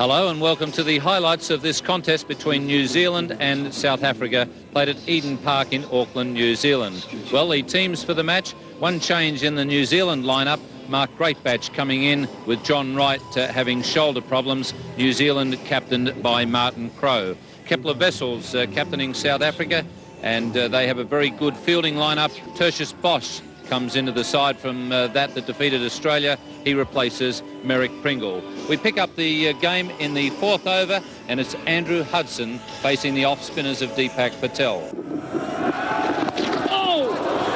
Hello and welcome to the highlights of this contest between New Zealand and South Africa, played at Eden Park in Auckland, New Zealand. Well, the teams for the match, one change in the New Zealand lineup. Mark Greatbatch coming in with John Wright having shoulder problems. New Zealand captained by Martin Crowe. Kepler Wessels captaining South Africa, and they have a very good fielding lineup. Tertius Bosch comes into the side from that defeated Australia. He replaces Merrick Pringle. We pick up the game in the fourth over, and it's Andrew Hudson facing the off-spinners of Deepak Patel.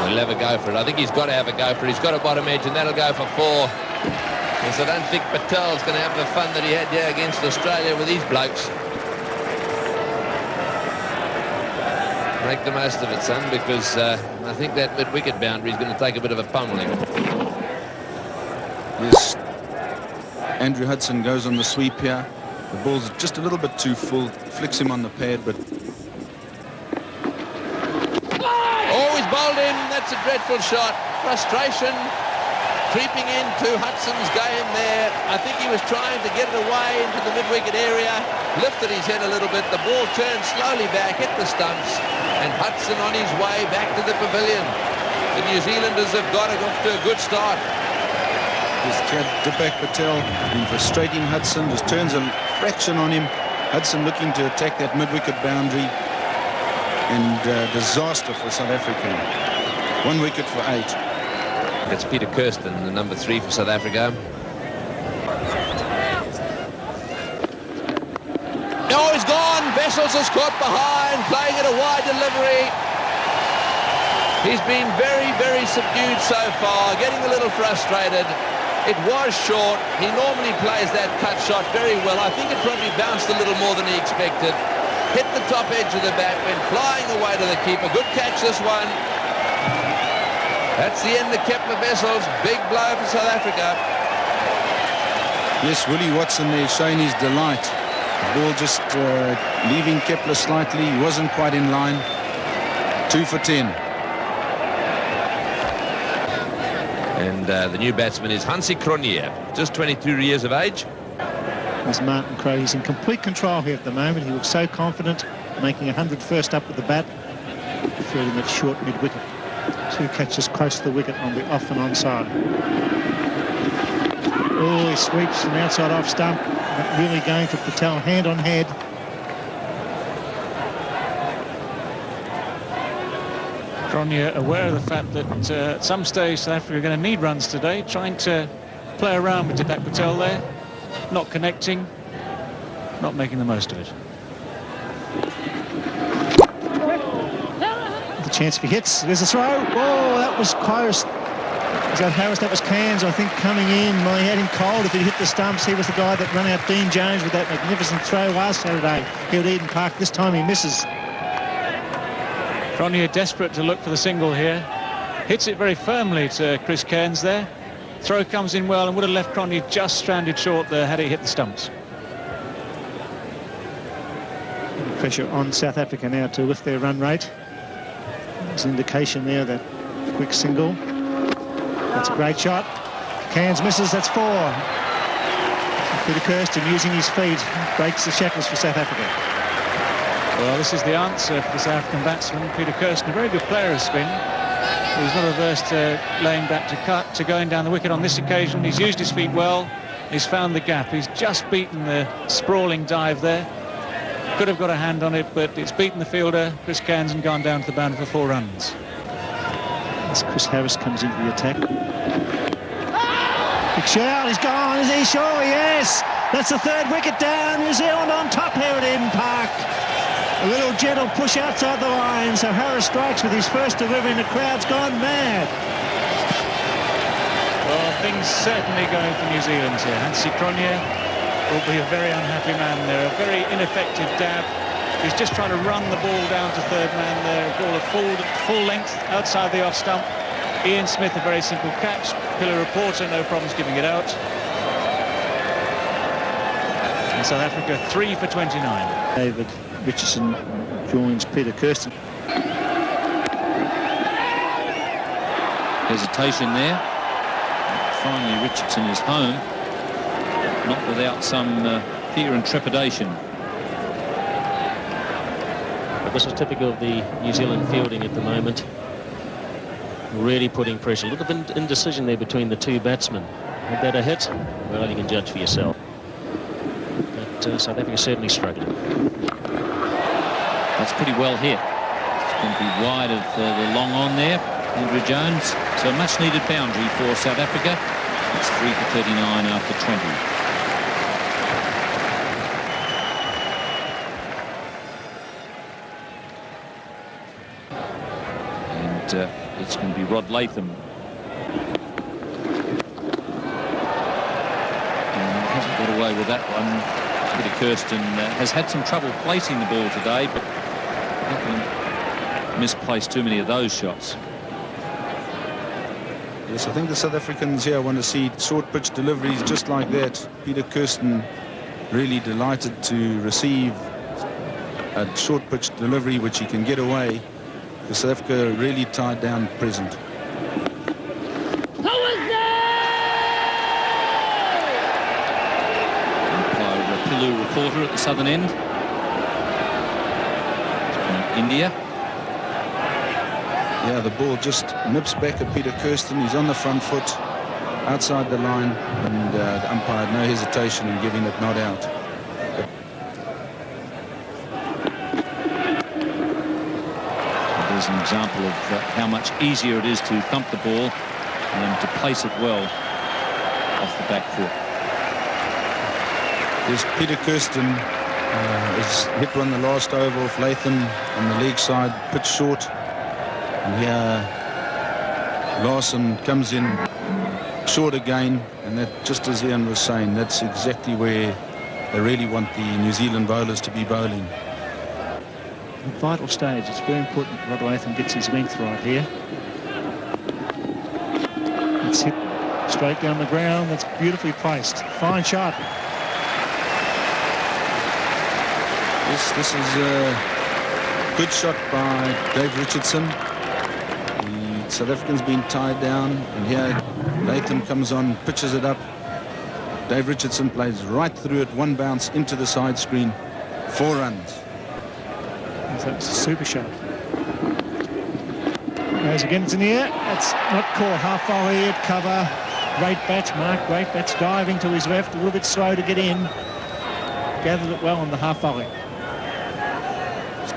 He'll have a go for it. I think he's got to have a go for it. He's got a bottom edge, and that'll go for 4. Because I don't think Patel's going to have the fun that he had here against Australia with these blokes. Make the most of it, son, because I think that mid-wicket boundary is going to take a bit of a pummeling. Yes, Andrew Hudson goes on the sweep here. The ball's just a little bit too full, flicks him on the pad, but... Oh, he's bowled in. That's a dreadful shot. Frustration creeping into Hudson's game there. I think he was trying to get it away into the mid-wicket area, lifted his head a little bit. The ball turned slowly back, hit the stumps, and Hudson on his way back to the pavilion. The New Zealanders have got it off to a good start. This kid, Deepak Patel, been frustrating Hudson, just turns a fraction on him. Hudson looking to attack that mid-wicket boundary, and disaster for South Africa. 1 wicket for 8. It's Peter Kirsten, the number 3 for South Africa. No, he's gone. Wessels is caught behind, playing at a wide delivery. He's been very, very subdued so far, getting a little frustrated. It was short. He normally plays that cut shot very well. I think it probably bounced a little more than he expected. Hit the top edge of the bat, went flying away to the keeper. Good catch, this one. That's the end of Kepler Wessels. Big blow for South Africa. Yes, Willie Watson there showing his delight. The ball just leaving Kepler slightly. He wasn't quite in line. 2 for 10. And the new batsman is Hansi Cronje, just 22 years of age. There's Martin Crowe. He's in complete control here at the moment. He looks so confident, making 100 first up with the bat, fielding that short mid-wicket. 2 catches close to the wicket on the off and on side. Oh, he sweeps from outside off stump. Not really going for Patel, hand on head. Cronje aware of the fact that at some stage South Africa are going to need runs today, trying to play around with Deepak Patel there, not connecting, not making the most of it. The chance for hits. There's a throw. Oh, that was close. Was that Harris? That was Cairns, I think, coming in. Well, he had him cold if he hit the stumps. He was the guy that ran out Dean Jones with that magnificent throw last Saturday here at Eden Park. This time he misses. Cronje desperate to look for the single here. Hits it very firmly to Chris Cairns there. Throw comes in well and would have left Cronje just stranded short there had he hit the stumps. Pressure on South Africa now to lift their run rate. There's an indication there that quick single. That's a great shot. Cairns misses, that's 4. Peter Kirsten using his feet breaks the shackles for South Africa. Well, this is the answer for the South African batsman, Peter Kirsten, a very good player of spin. He's not averse to laying back to cut, to going down the wicket on this occasion. He's used his feet well. He's found the gap. He's just beaten the sprawling dive there. Could have got a hand on it, but it's beaten the fielder, Chris Cairns, and gone down to the boundary for 4 runs. As Chris Harris comes into the attack. Big shout, he's gone, is he sure? Yes! That's the 3rd wicket down. New Zealand on top here at Eden Park. A little gentle push outside the line, so Harris strikes with his first delivery and the crowd's gone mad. Well, things certainly going for New Zealand here. Hansi Cronje will be a very unhappy man there. A very ineffective dab. He's just trying to run the ball down to 3rd man there. Ball of full length outside the off stump. Ian Smith, a very simple catch. Pillar Reporter, no problems giving it out. And South Africa 3 for 29. David Richardson joins Peter Kirsten. Hesitation there. Finally, Richardson is home. Not without some fear and trepidation. But this is typical of the New Zealand fielding at the moment. Really putting pressure. A little bit of indecision there between the two batsmen. Had that a hit? Well, you can judge for yourself. But South Africa certainly struggling. That's pretty well hit. It's going to be wide of the long on there, Andrew Jones. So a much needed boundary for South Africa. It's 3 for 39 after 20. And it's going to be Rod Latham. And hasn't got away with that one. Peter Kirsten has had some trouble placing the ball today, but misplaced too many of those shots. Yes, I think the South Africans here want to see short pitch deliveries just like that. Peter Kirsten really delighted to receive a short pitch delivery which he can get away. The South Africa really tied down present. Umpire Pillu reporter at the southern end. From India. Yeah, the ball just nips back at Peter Kirsten. He's on the front foot, outside the line, and the umpire had no hesitation in giving it not out. There's an example of how much easier it is to thump the ball and to place it well off the back foot. Yes, Peter Kirsten has hit one the last over off Latham on the leg side, pitch short. And here Larson comes in short again, and that, just as Ian was saying, that's exactly where they really want the New Zealand bowlers to be bowling. A vital stage. It's very important Rod Latham gets his length right here. It's hit straight down the ground. That's beautifully placed. Fine shot. Yes, this is a good shot by Dave Richardson. The South African's been tied down, and here Latham comes on, pitches it up. Dave Richardson plays right through it, one bounce into the side screen, 4 runs. That's a super shot. Goes again, it's in the air. That's not caught. Half volley at cover. Great bats, Mark. Great bats diving to his left. A little bit slow to get in. Gathered it well on the half volley.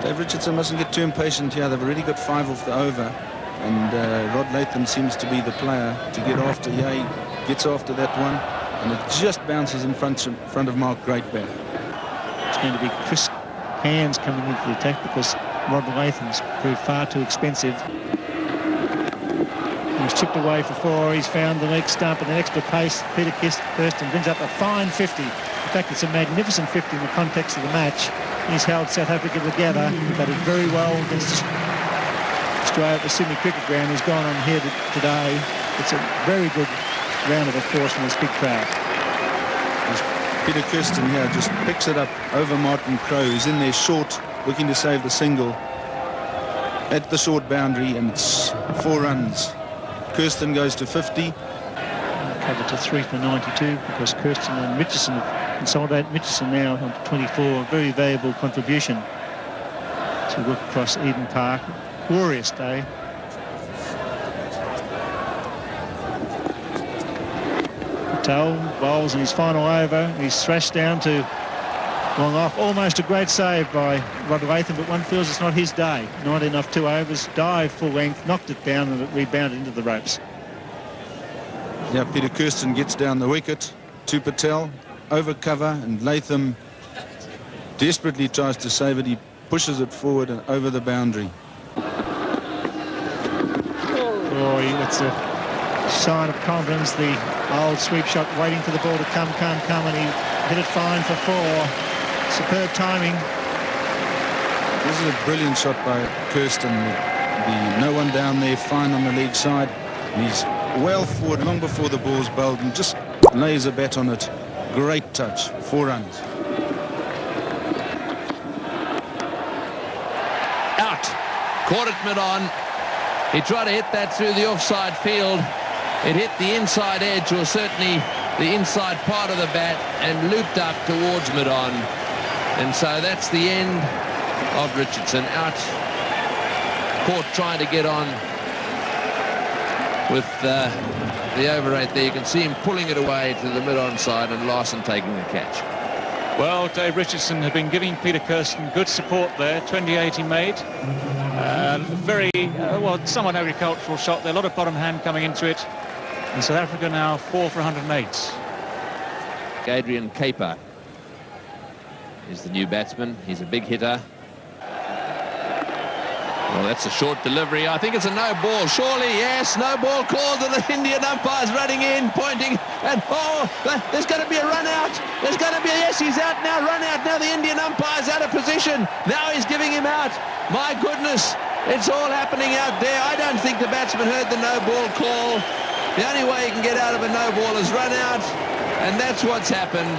Dave Richardson mustn't get too impatient here. They've already got 5 off the over. And Rod Latham seems to be the player to get after. Yeah, he gets after that one. And it just bounces in front of Mark Greatbat. It's going to be Chris Hands coming into the attack because Rod Latham's proved far too expensive. He was chipped away for 4. He's found the leg stump and the extra pace. Peter Kirsten brings up a fine 50. In fact, it's a magnificent 50 in the context of the match. He's held South Africa together. He batted very well against Australia at the Sydney Cricket Ground. He's gone on here today. It's a very good round of applause from this big crowd. Peter Kirsten here just picks it up over Martin Crowe, who's in there short, looking to save the single at the short boundary, and it's 4 runs. Kirsten goes to 50. Cover to 3 for 92 because Kirsten and Richardson have consolidated. Richardson now on to 24, a very valuable contribution to work across Eden Park. Glorious day. Bowls in his final over. He's thrashed down to long off. Almost a great save by Rod Latham, but one feels it's not his day. 19 off 2 overs, dive full length, knocked it down, and it rebounded into the ropes. Yeah, Peter Kirsten gets down the wicket to Patel, over cover, and Latham desperately tries to save it. He pushes it forward and over the boundary. Oh, it's a sign of confidence. The old sweep shot waiting for the ball to come, and he hit it fine for 4. Superb timing. This is a brilliant shot by Kirsten. No one down there, fine on the leg side. And he's well forward long before the ball's bowled and just lays a bat on it. Great touch. 4 runs. Out. Caught it mid-on. He tried to hit that through the offside field. It hit the inside edge, or certainly the inside part of the bat and looped up towards mid-on. And so that's the end of Richardson. Out, caught trying to get on with the over 8 there. You can see him pulling it away to the mid-on side and Larson taking the catch. Well, Dave Richardson had been giving Peter Kirsten good support there. 28 he made. Very, well, somewhat agricultural shot there. A lot of bottom hand coming into it. And South Africa now 4 for 108. Adrian Caper is the new batsman. He's a big hitter. Well, that's a short delivery. I think it's a no ball. Surely, yes, no ball called, and the Indian umpire's running in, pointing, and oh, there's going to be a run out. There's going to be yes, he's out now, run out. Now the Indian umpire's out of position. Now he's giving him out. My goodness, it's all happening out there. I don't think the batsman heard the no ball call. The only way he can get out of a no ball is run out, and that's what's happened.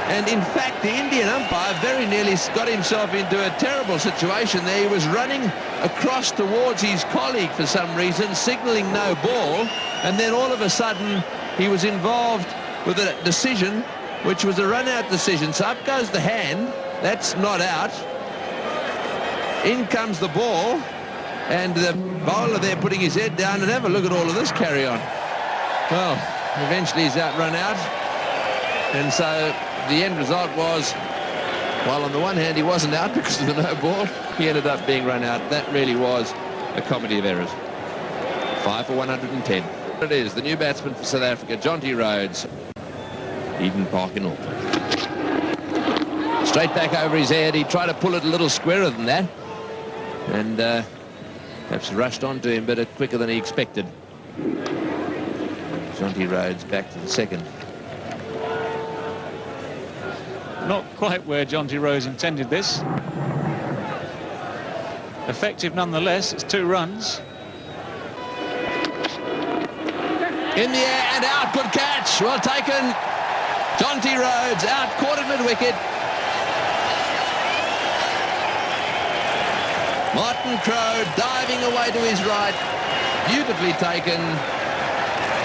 And in fact, the Indian umpire very nearly got himself into a terrible situation there. He was running across towards his colleague for some reason, signalling no ball, and then all of a sudden he was involved with a decision which was a run-out decision. So up goes the hand. That's not out. In comes the ball, and the bowler there putting his head down, and have a look at all of this carry on. Well, eventually he's run out, and so the end result was, while on the one hand he wasn't out because of the no ball, he ended up being run out. That really was a comedy of errors. 5 for 110. It is the new batsman for South Africa, Jonty Rhodes. Eden Park in Auckland. Straight back over his head. He tried to pull it a little squarer than that, and perhaps rushed onto him, but quicker than he expected. Jonty Rhodes back to the second. Not quite where Jonty Rhodes intended this. Effective nonetheless. It's 2 runs. In the air and out. Good catch. Well taken. Jonty Rhodes out. Caught at mid-wicket. Martin Crowe diving away to his right. Beautifully taken.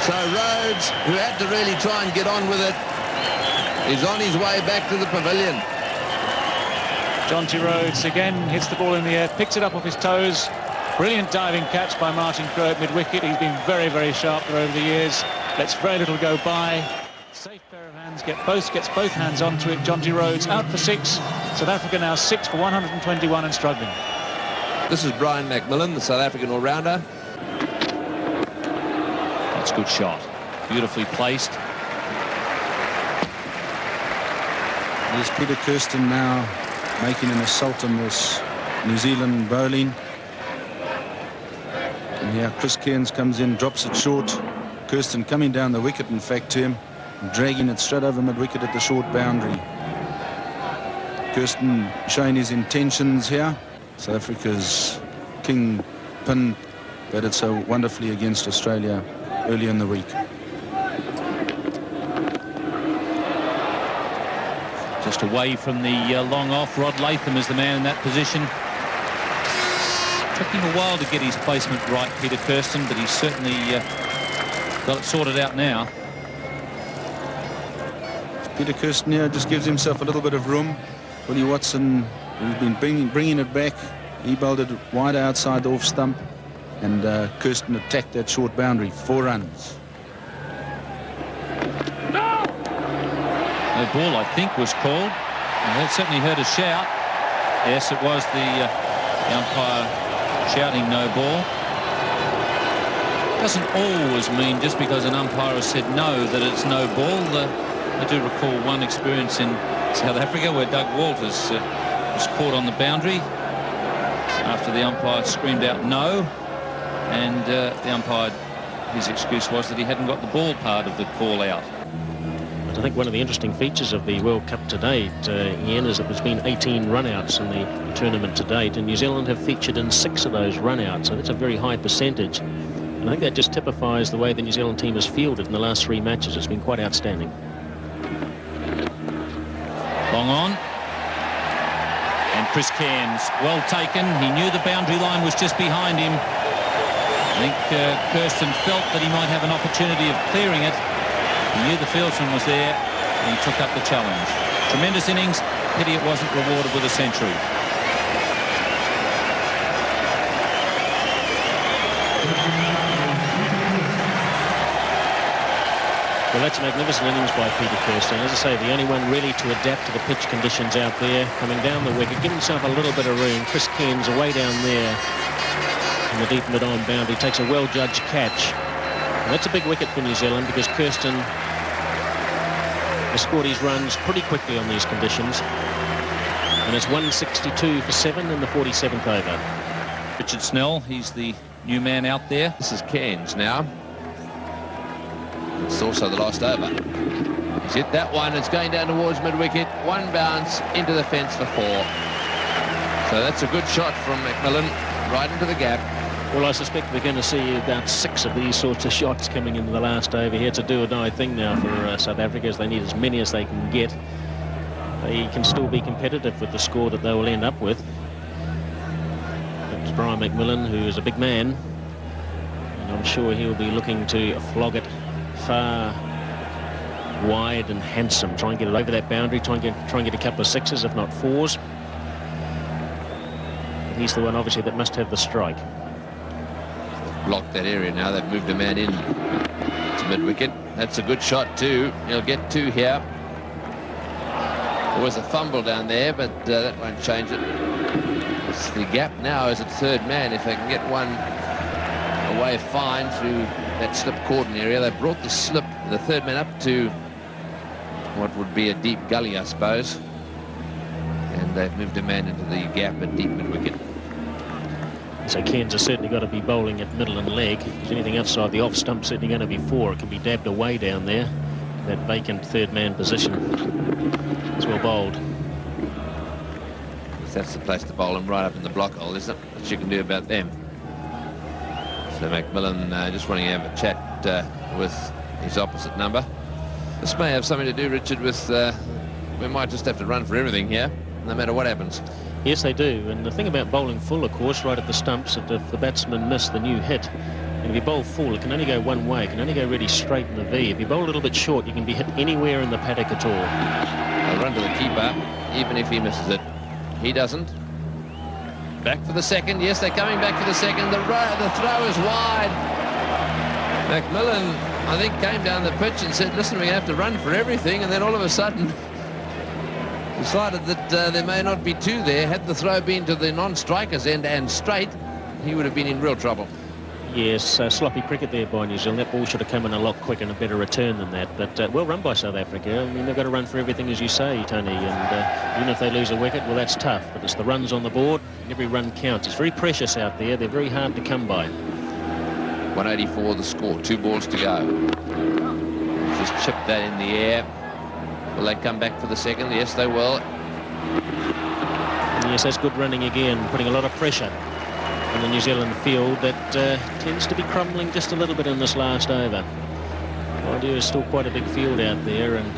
So Rhodes, who had to really try and get on with it, is on his way back to the pavilion. Jonty Rhodes again hits the ball in the air, picks it up off his toes. Brilliant diving catch by Martin Crowe at mid-wicket. He's been very, very sharp there over the years. Lets very little go by. Safe pair of hands, gets both hands onto it. Jonty Rhodes out for 6. South Africa now 6 for 121 and struggling. This is Brian McMillan, the South African all-rounder. That's a good shot. Beautifully placed. There's Peter Kirsten now making an assault on this New Zealand bowling. And here Chris Cairns comes in, drops it short. Kirsten coming down the wicket, in fact, to him, dragging it straight over mid-wicket at the short boundary. Kirsten showing his intentions here. South Africa's king pin batted so wonderfully against Australia early in the week. Just away from the long off. Rod Latham is the man in that position. Took him a while to get his placement right, Peter Kirsten, but he's certainly got it sorted out now. Peter Kirsten here just gives himself a little bit of room. Willie Watson, who's been bringing it back, he bowled it wide outside the off stump, and Kirsten attacked that short boundary. 4 runs. No ball, I think, was called. And that certainly heard a shout. Yes, it was the umpire shouting no ball. Doesn't always mean just because an umpire has said no that it's no ball. I do recall one experience in South Africa where Doug Walters was caught on the boundary after the umpire screamed out no, and the umpire, his excuse was that he hadn't got the ball part of the call out. I think one of the interesting features of the World Cup to date, Ian, is that there's been 18 run-outs in the tournament to date, and New Zealand have featured in 6 of those run-outs, so that's a very high percentage. And I think that just typifies the way the New Zealand team has fielded in the last 3 matches. It's been quite outstanding. Long on. And Chris Cairns, well taken. He knew the boundary line was just behind him. I think Kirsten felt that he might have an opportunity of clearing it. He knew the fieldsman was there and he took up the challenge. Tremendous innings. Pity it wasn't rewarded with a century. Well, that's a magnificent innings by Peter Kirsten. As I say, the only one really to adapt to the pitch conditions out there, coming down the wicket, give himself a little bit of room. Chris Cairns away down there in the deep mid-on boundary, takes a well-judged catch. And that's a big wicket for New Zealand because Kirsten has scored his runs pretty quickly on these conditions. And it's 162 for 7 in the 47th over. Richard Snell, he's the new man out there. This is Cairns now. It's also the last over. He's hit that one. It's going down towards mid-wicket. One bounce into the fence for 4. So that's a good shot from McMillan right into the gap. Well, I suspect we're going to see about 6 of these sorts of shots coming into the last over here. It's a do-or-die thing now for South Africa, as they need as many as they can get. They can still be competitive with the score that they will end up with. It's Brian McMillan, who is a big man, and I'm sure he'll be looking to flog it far wide and handsome. Try and get it over that boundary. Try and get a couple of 6s, if not 4s. But he's the one, obviously, that must have the strike. Blocked that area now. They've moved a man in to mid-wicket. That's a good shot too. He'll get 2 here. There was a fumble down there, but that won't change it. It's the gap now is at third man. If they can get one away fine through that slip cordon area. They brought the slip, the third man, up to what would be a deep gully, I suppose. And they've moved a man into the gap at deep mid-wicket. So Cairns has certainly got to be bowling at middle and leg. Because anything outside the off stump certainly going to be 4. It can be dabbed away down there. That vacant third man position. It's well bowled. That's the place to bowl him, right up in the block hole, isn't it? What you can do about them. So McMillan just wanting to have a chat with his opposite number. This may have something to do, Richard, with we might just have to run for everything here, no matter what happens. Yes, they do. And the thing about bowling full, of course, right at the stumps, if the batsman missed the new hit, and if you bowl full, it can only go one way. It can only go really straight in the V. If you bowl a little bit short, you can be hit anywhere in the paddock at all. They'll run to the keeper, even if he misses it. He doesn't. Back for the second. Yes, they're coming back for the second. The throw is wide. McMillan, I think, came down the pitch and said, listen, we have to run for everything. And then all of a sudden decided that there may not be 2 there. Had the throw been to the non-striker's end and straight, he would have been in real trouble. Yes, sloppy cricket there by New Zealand. That ball should have come in a lot quicker and a better return than that. But well run by South Africa. I mean, they've got to run for everything, as you say, Tony. And even if they lose a wicket, well, that's tough. But it's the runs on the board. Every run counts. It's very precious out there. They're very hard to come by. 184 the score. 2 balls to go. Just chipped that in the air. Will they come back for the second? Yes, they will. And yes, that's good running again, putting a lot of pressure on the New Zealand field that tends to be crumbling just a little bit in this last over. The idea is still quite a big field out there, and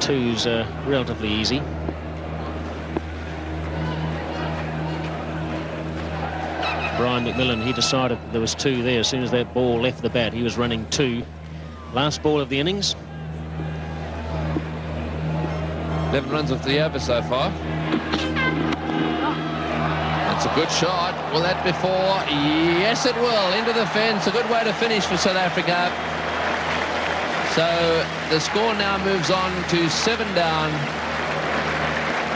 2's relatively easy. Brian McMillan, he decided there was 2 there. As soon as that ball left the bat, he was running 2. Last ball of the innings. 11 runs off the over so far. That's a good shot. Will that be 4? Yes, it will. Into the fence. A good way to finish for South Africa. So the score now moves on to 7 down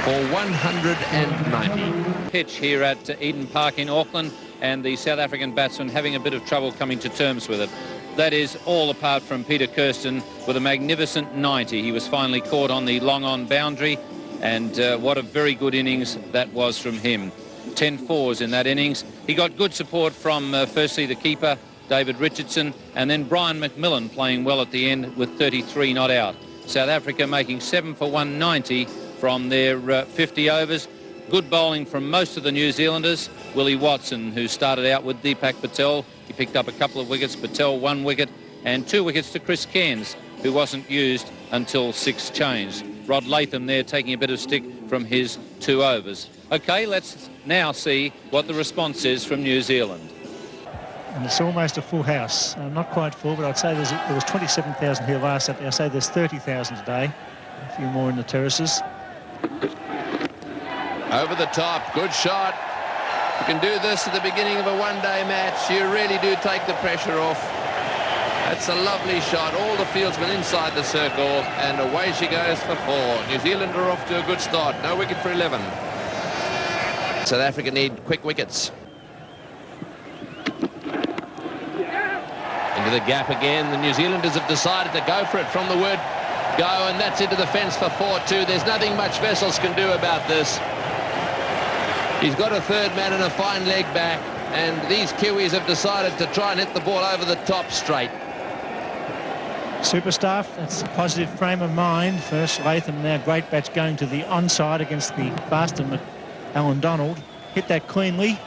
for 190. Pitch here at Eden Park in Auckland, and the South African batsman having a bit of trouble coming to terms with it. That is all apart from Peter Kirsten with a magnificent 90. He was finally caught on the long-on boundary, and what a very good innings that was from him. 10 4s in that innings. He got good support from firstly the keeper, David Richardson, and then Brian McMillan playing well at the end with 33 not out. South Africa making 7 for 190 from their 50 overs. Good bowling from most of the New Zealanders. Willie Watson, who started out with Deepak Patel, he picked up a couple of wickets. Patel 1 wicket, and 2 wickets to Chris Cairns, who wasn't used until 6 changed. Rod Latham there taking a bit of stick from his 2 overs. Okay, let's now see what the response is from New Zealand. and it's almost a full house. Not quite full, but I'd say there was 27,000 here last Saturday. I say there's 30,000 today. A few more in the terraces. Over the top, good shot. You can do this at the beginning of a one-day match. You really do take the pressure off. That's a lovely shot. All the fieldsmen inside the circle, and away she goes for 4. New Zealand are off to a good start. No wicket for 11. South Africa need quick wickets. Into the gap again. The New Zealanders have decided to go for it from the word go, and that's into the fence for 4-2. There's nothing much Wessels can do about this. He's got a third man and a fine leg back, and these Kiwis have decided to try and hit the ball over the top straight. Super Staff, that's a positive frame of mind. First Latham, now Great Batch going to the onside against the faster Alan Donald. Hit that cleanly,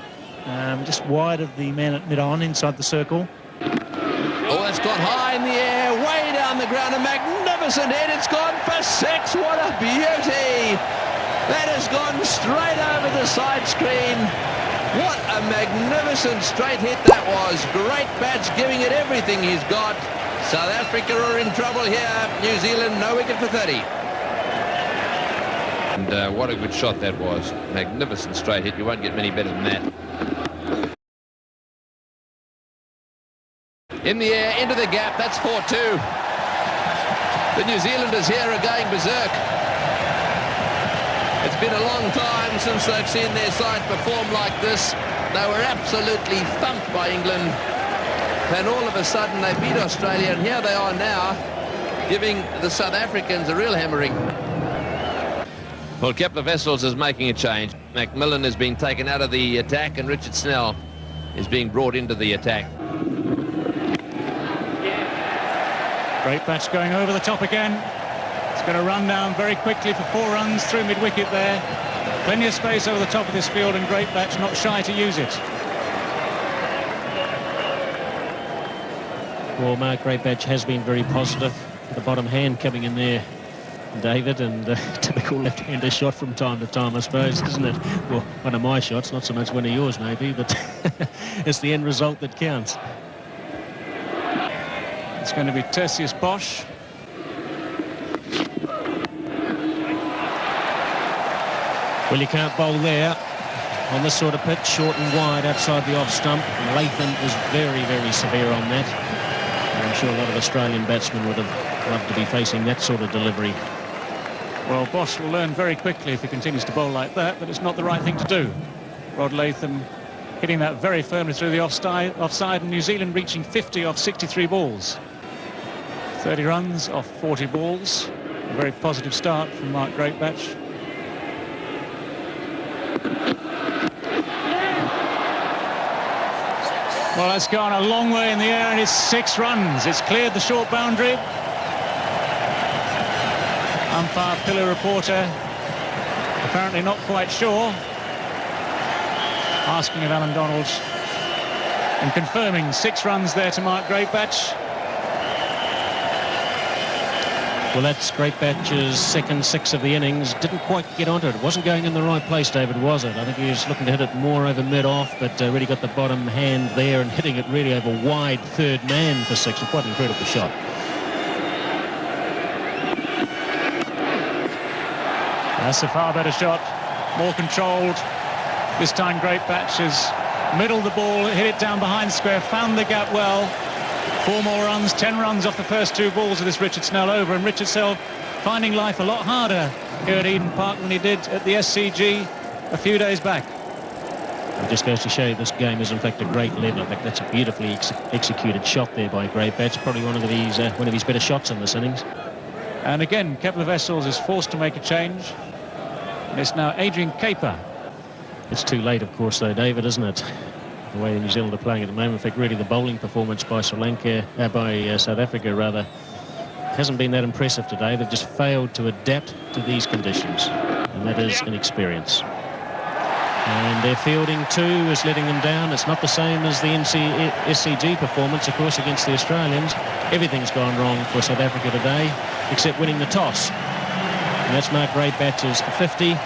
just wide of the man at mid-on inside the circle. Oh, that's gone high in the air, way down the ground, a magnificent hit. It's gone for 6. What a beauty! That has gone straight over the side screen. What a magnificent straight hit that was. Great Batch giving it everything he's got. South Africa are in trouble here. New Zealand, no wicket for 30. And what a good shot that was. Magnificent straight hit. You won't get many better than that. In the air, into the gap. That's 4-2. The New Zealanders here are going berserk. It's been a long time since they've seen their side perform like this. They were absolutely thumped by England. And all of a sudden they beat Australia, and here they are now, giving the South Africans a real hammering. Well, Kepler Wessels is making a change. McMillan is being taken out of the attack, and Richard Snell is being brought into the attack. Great Batch going over the top again. It's going to run down very quickly for 4 runs through mid-wicket there. Plenty of space over the top of this field, and Great Batch not shy to use it. Well, Mark, Great Batch has been very positive. The bottom hand coming in there, David, and typical left-hander shot from time to time, I suppose, isn't it? Well, one of my shots, not so much one of yours maybe, but it's the end result that counts. It's going to be Tertius Bosch. Well, you can't bowl there on this sort of pitch, short and wide outside the off stump. Latham is very, very severe on that. And I'm sure a lot of Australian batsmen would have loved to be facing that sort of delivery. Well, Bosch will learn very quickly if he continues to bowl like that, but it's not the right thing to do. Rod Latham hitting that very firmly through the offside, and New Zealand reaching 50 off 63 balls. 30 runs off 40 balls. A very positive start from Mark Great Batch. Well, that's gone a long way in the air, and it's 6 runs. It's cleared the short boundary. Umpire Pillar reporter apparently not quite sure. Asking of Alan Donald and confirming 6 runs there to Mark Great Batch. Well, that's Great Batch's second 6 of the innings. Didn't quite get onto it. It wasn't going in the right place, David, was it? I think he was looking to hit it more over mid-off, but really got the bottom hand there and hitting it really over wide third man for 6. Quite an incredible shot. That's a far better shot, more controlled. This time Great Batch has middled the ball, hit it down behind square, found the gap well. 4 more runs, 10 runs off the first 2 balls of this Richard Snell over, and Richard Snell finding life a lot harder here at Eden Park than he did at the SCG a few days back. It just goes to show you this game is in fact a great level. In fact, that's a beautifully executed shot there by Great Batch. Probably one of his better shots in this innings. And again, Kepler Wessels is forced to make a change. And it's now Adrian Caper. It's too late, of course, though, David, isn't it? The way New Zealand are playing at the moment. In fact, really the bowling performance by South Africa, rather, hasn't been that impressive today. They've just failed to adapt to these conditions, and that is inexperience. And their fielding, too, is letting them down. It's not the same as the SCG performance, of course, against the Australians. Everything's gone wrong for South Africa today, except winning the toss. And that's Mark Great Batch's 50.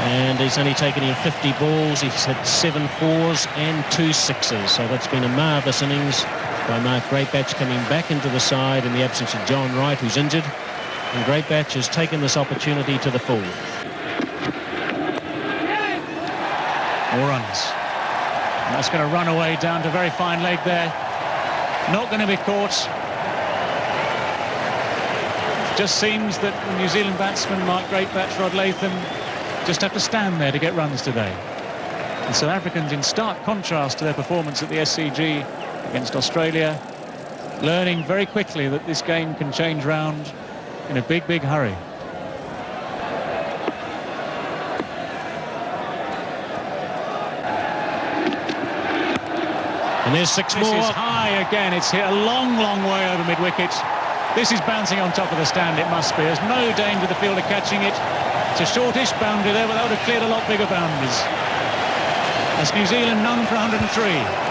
And he's only taken in 50 balls. He's had 7 4s and 2 6s. So that's been a marvellous innings by Mark Greatbatch, coming back into the side in the absence of John Wright, who's injured. And Greatbatch has taken this opportunity to the full. More runs. And that's going to run away down to very fine leg there. Not going to be caught. It just seems that the New Zealand batsman, Mark Greatbatch, Rod Latham, just have to stand there to get runs today. The South Africans, in stark contrast to their performance at the SCG against Australia, learning very quickly that this game can change round in a big, big hurry. And there's 6 more. This is high again. It's hit a long, long way over mid-wicket. This is bouncing on top of the stand, it must be. There's no danger of the fielder catching it. It's a shortish boundary there, but that would have cleared a lot bigger boundaries. That's New Zealand none for 103.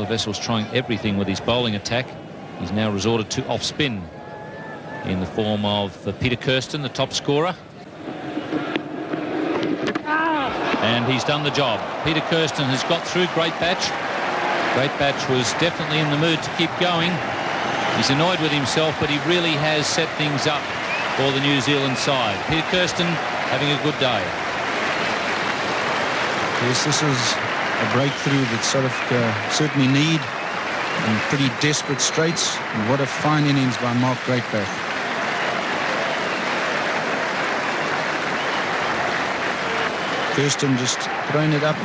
Vessel's trying everything with his bowling attack. He's now resorted to off spin in the form of Peter Kirsten, the top scorer. And he's done the job. Peter Kirsten has got through Greatbatch. Greatbatch was definitely in the mood to keep going. He's annoyed with himself, but he really has set things up for the New Zealand side. Peter Kirsten having a good day. Yes, this is a breakthrough that South Africa certainly need in pretty desperate straits. And what a fine innings by Mark Greatbatch. Kirsten just throwing it up,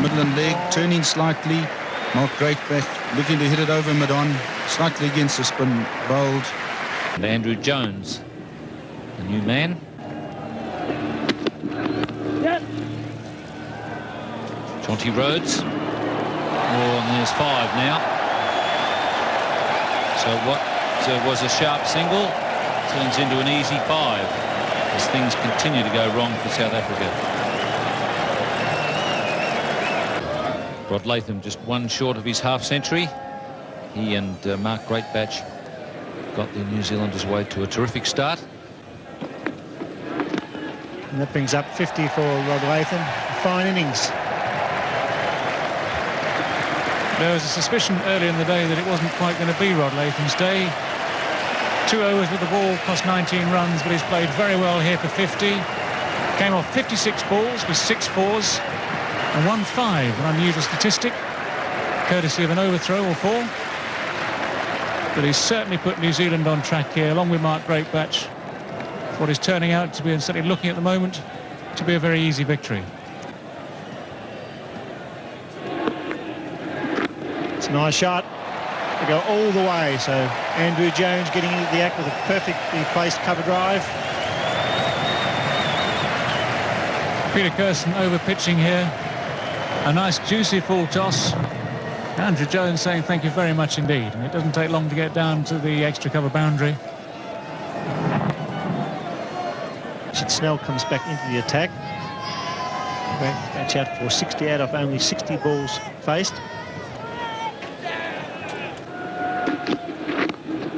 middle and leg, turning slightly. Mark Greatbatch looking to hit it over mid-on, slightly against the spin, bowled. And Andrew Jones, the new man. Jonty Rhodes. Oh, and there's 5 now. So what was a sharp single turns into an easy 5 as things continue to go wrong for South Africa. Rod Latham just 1 short of his half-century. He and Mark Greatbatch got the New Zealanders' way to a terrific start. And that brings up 50 for Rod Latham. Fine innings. There was a suspicion earlier in the day that it wasn't quite going to be Rod Latham's day. 2 overs with the ball, cost 19 runs, but he's played very well here for 50. Came off 56 balls with 6 4s and 1 5, an unusual statistic, courtesy of an overthrow or 4. But he's certainly put New Zealand on track here, along with Mark Greatbatch, for what is turning out to be, and certainly looking at the moment, to be a very easy victory. It's a nice shot. They go all the way. So Andrew Jones getting into the act with a perfectly placed cover drive. Peter Kirsten over pitching here. A nice juicy full toss. Andrew Jones saying thank you very much indeed. And it doesn't take long to get down to the extra cover boundary. Richard Snell comes back into the attack. Match out for 60 out of only 60 balls faced.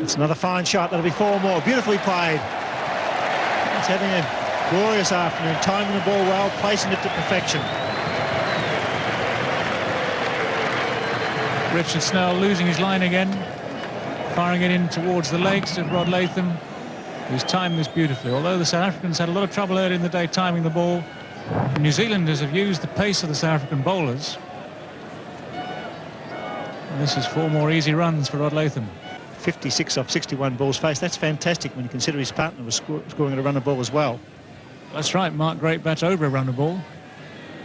It's another fine shot. That'll be 4 more. Beautifully played. He's having a glorious afternoon, timing the ball well, placing it to perfection. Richard Snell losing his line again, firing it in towards the legs of Rod Latham, who's timed this beautifully. Although the South Africans had a lot of trouble early in the day timing the ball, the New Zealanders have used the pace of the South African bowlers. And this is 4 more easy runs for Rod Latham. 56 off 61 balls faced. That's fantastic when you consider his partner was scoring a run of ball as well. That's right, Mark Greatbatch over a run of ball.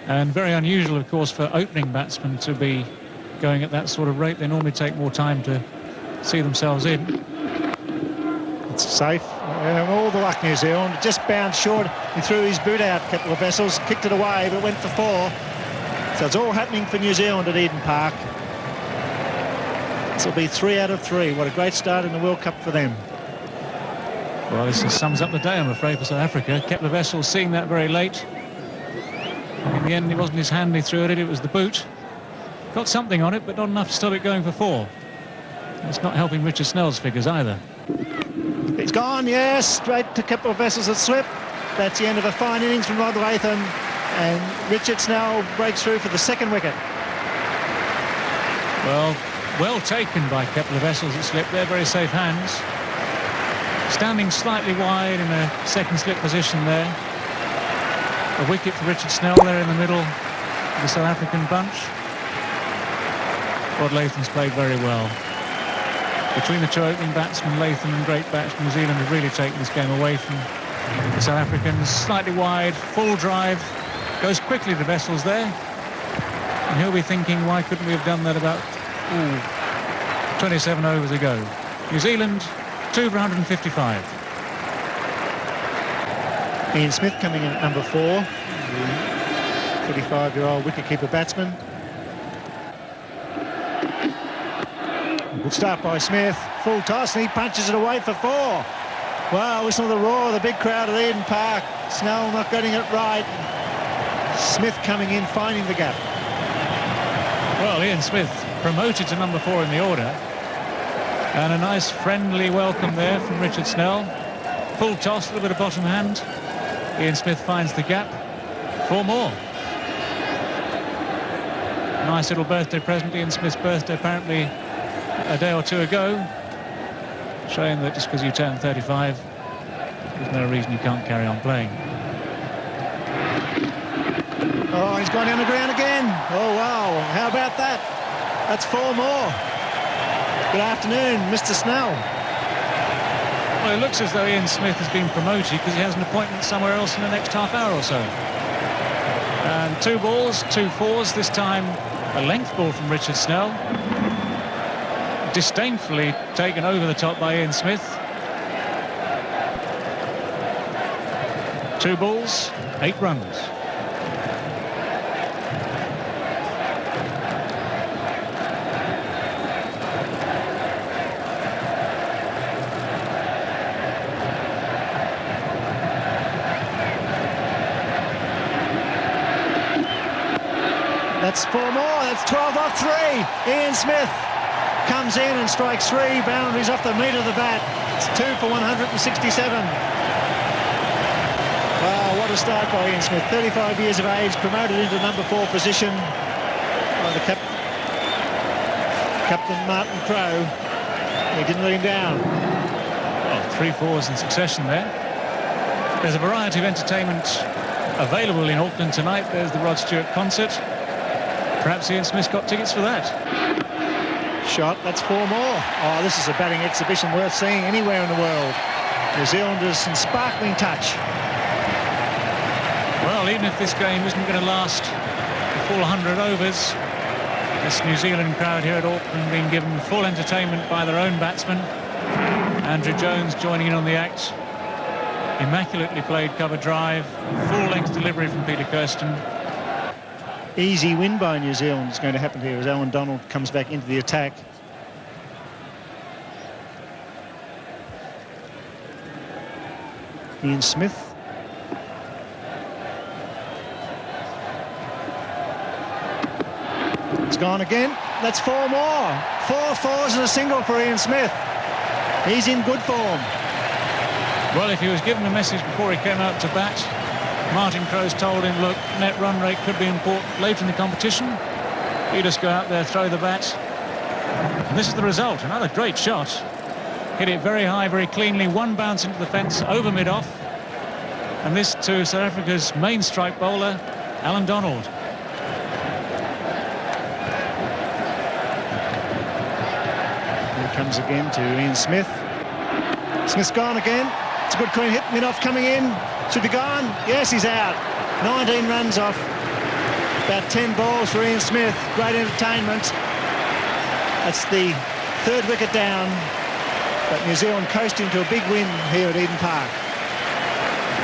And very unusual, of course, for opening batsmen to be going at that sort of rate. They normally take more time to see themselves in. It's safe. All the luck, New Zealand. Just bounced short. He threw his boot out, a couple of Vessels, kicked it away, but went for 4. So it's all happening for New Zealand at Eden Park. This will be 3 out of 3. What a great start in the World Cup for them. Well, this sums up the day, I'm afraid, for South Africa. Kepler Wessel seeing that very late. In the end, it wasn't his hand he threw at it, it was the boot. Got something on it, but not enough to stop it going for 4. It's not helping Richard Snell's figures either. It's gone, yes, straight to Kepler Wessel's at slip. That's the end of a fine innings from Rod Latham, and Richard Snell breaks through for the 2nd wicket. Well taken by Kepler Wessels at slip there, very safe hands. Standing slightly wide in a 2nd slip position there. A wicket for Richard Snell there in the middle of the South African bunch. Rod Latham's played very well. Between the 2 opening batsmen, Latham and great bats, New Zealand have really taken this game away from the South Africans. Slightly wide, full drive, goes quickly to Wessels there. And he'll be thinking, why couldn't we have done that about 27 overs ago? New Zealand, 2 for 155. Ian Smith coming in at number 4, the 35-year-old wicketkeeper batsman. Good start by Smith, full toss, and he punches it away for 4. Wow, listen to the roar of the big crowd at Eden Park. Snell not getting it right. Smith coming in, finding the gap. Well, Ian Smith promoted to number 4 in the order. And a nice friendly welcome there from Richard Snell. Full toss, a little bit of bottom hand. Ian Smith finds the gap. 4 more. Nice little birthday present. Ian Smith's birthday apparently a day or 2 ago. Showing that just because you turn 35, there's no reason you can't carry on playing. Oh, he's gone down the ground again. Oh, wow. How about that? That's 4 more. Good afternoon, Mr. Snell. Well, it looks as though Ian Smith has been promoted because he has an appointment somewhere else in the next half hour or so. And 2 balls, 2 fours, this time a length ball from Richard Snell. Disdainfully taken over the top by Ian Smith. 2 balls, 8 runs. That's 4 more. That's 12 off 3. Ian Smith comes in and strikes 3 boundaries off the meat of the bat. It's 2 for 167. Wow, what a start by Ian Smith. 35 years of age, promoted into number 4 position by the Captain Martin Crowe. He didn't let him down. Well, 3 fours in succession there. There's a variety of entertainment available in Auckland tonight. There's the Rod Stewart concert. Perhaps Ian Smith's got tickets for that. Shot, that's 4 more. Oh, this is a batting exhibition worth seeing anywhere in the world. New Zealanders in sparkling touch. Well, even if this game isn't going to last the full 100 overs, this New Zealand crowd here at Auckland being given full entertainment by their own batsman. Andrew Jones joining in on the act. Immaculately played cover drive, full-length delivery from Peter Kirsten. Easy win by New Zealand is going to happen here as Alan Donald comes back into the attack. Ian Smith. It's gone again. That's 4 more. 4 fours and a single for Ian Smith. He's in good form. Well, if he was given a message before he came out to bat, Martin Crowe's told him, look, net run rate could be important later in the competition. You just go out there, throw the bat. And this is the result. Another great shot. Hit it very high, very cleanly. 1 bounce into the fence, over mid-off. And this to South Africa's main strike bowler, Alan Donald. Here it comes again to Ian Smith. Smith's gone again. It's a good clean hit. Mid-off coming in. Should be gone. Yes, he's out. 19 runs off. About 10 balls for Ian Smith. Great entertainment. That's the 3rd wicket down. But New Zealand coasting to a big win here at Eden Park.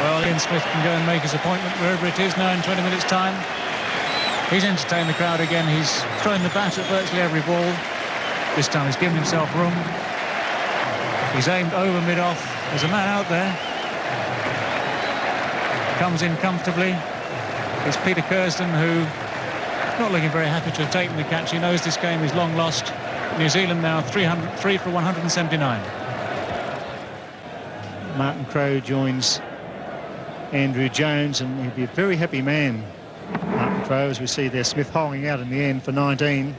Well, Ian Smith can go and make his appointment wherever it is now in 20 minutes' time. He's entertained the crowd again. He's thrown the bat at virtually every ball. This time he's given himself room. He's aimed over mid-off. There's a man out there. Comes in comfortably. It's Peter Kirsten, who not looking very happy to have taken the catch. He knows this game is long lost. New Zealand now 3 for 179. Martin Crowe joins Andrew Jones, and he'll be a very happy man, Martin Crowe, as we see there Smith holding out in the end for 19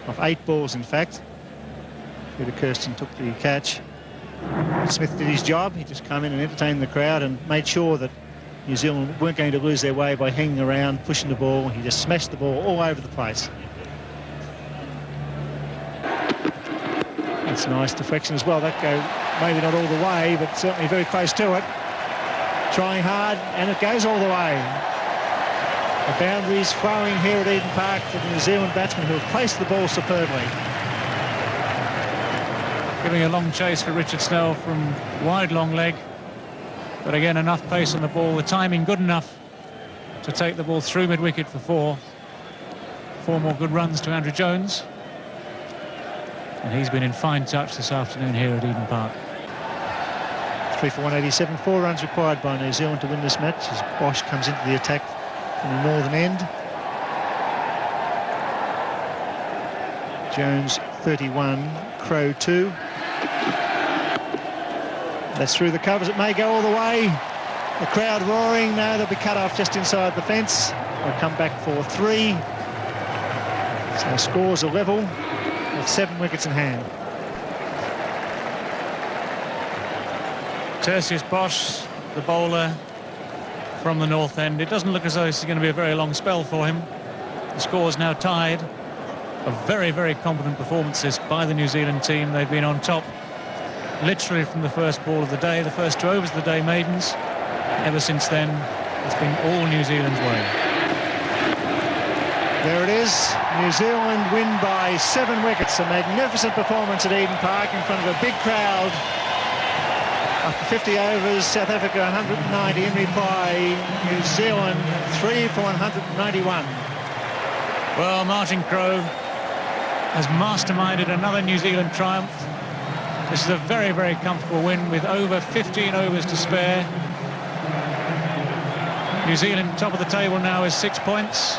off 8 balls, in fact. Peter Kirsten took the catch. Smith did his job. He just came in and entertained the crowd and made sure that New Zealand weren't going to lose their way by hanging around, pushing the ball. He just smashed the ball all over the place. That's nice deflection as well. That go maybe not all the way, but certainly very close to it. Trying hard, and it goes all the way. The boundaries flowing here at Eden Park for the New Zealand batsmen, who have placed the ball superbly. Giving a long chase for Richard Snell from wide long leg. But again, enough pace on the ball, the timing good enough to take the ball through mid-wicket for 4. 4 more good runs to Andrew Jones. And he's been in fine touch this afternoon here at Eden Park. 3 for 187, 4 runs required by New Zealand to win this match as Bosch comes into the attack from the northern end. Jones 31, Crowe 2. That's through the covers. It may go all the way. The crowd roaring. No, they'll be cut off just inside the fence. They'll come back for 3. So scores are level with 7 wickets in hand. Tertius Bosch, the bowler from the north end. It doesn't look as though this is going to be a very long spell for him. The score's now tied. A very, very competent performances by the New Zealand team. They've been on top literally from the first ball of the day, the first 2 overs of the day maidens. Ever since then, it's been all New Zealand's way. There it is. New Zealand win by 7 wickets. A magnificent performance at Eden Park in front of a big crowd. After 50 overs, South Africa 190. In reply, New Zealand 3 for 191. Well, Martin Crowe has masterminded another New Zealand triumph. This is a very, very comfortable win with over 15 overs to spare. New Zealand top of the table now is 6 points.